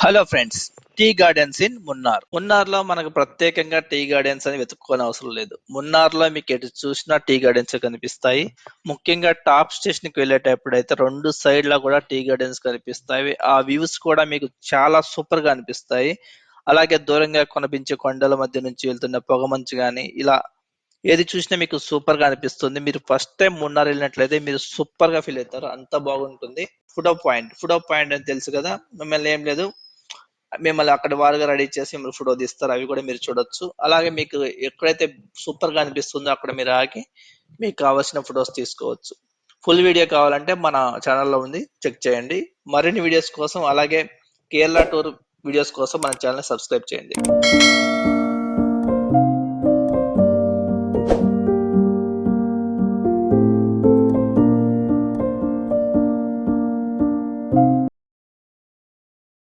Hello friends, tea gardens in Munnar. మున్నార్లో మనకు ప్రత్యేకంగా టీ గార్డెన్స్ అని వెతుక్కోని అవసరం లేదు. మున్నార్లో మీకు ఎటు చూసినా టీ గార్డెన్స్ కనిపిస్తాయి. ముఖ్యంగా టాప్ స్టేషన్ కి వెళ్ళేటప్పుడు అయితే రెండు సైడ్ల కూడా టీ గార్డెన్స్ కనిపిస్తాయి. ఆ వ్యూస్ కూడా మీకు చాలా సూపర్ గా అనిపిస్తాయి. అలాగే దూరంగా కనిపించే కొండల మధ్య నుంచి వెళ్తున్న పొగమంచు కానీ ఇలా ఏది చూసినా మీకు సూపర్ గా అనిపిస్తుంది. మీరు ఫస్ట్ టైం మున్నార్ వెళ్ళినట్లయితే మీరు సూపర్ గా ఫీల్ అవుతారు. అంత బాగుంటుంది. ఫుడ్ ఆఫ్ పాయింట్ అని తెలుసు కదా. మిమ్మల్ని ఏం లేదు, మిమ్మల్ని అక్కడ వారుగా రెడీ చేసి మిమ్మల్ని ఫోటో తీస్తారు. అవి కూడా మీరు చూడొచ్చు. అలాగే మీకు ఎక్కడైతే సూపర్ గా అనిపిస్తుందో అక్కడ మీరు ఆగి మీకు కావాల్సిన ఫొటోస్ తీసుకోవచ్చు. ఫుల్ వీడియో కావాలంటే మన ఛానల్లో ఉంది, చెక్ చేయండి. మరిన్ని వీడియోస్ కోసం అలాగే కేరళ టూర్ వీడియోస్ కోసం మన ఛానల్ సబ్స్క్రైబ్ చేయండి.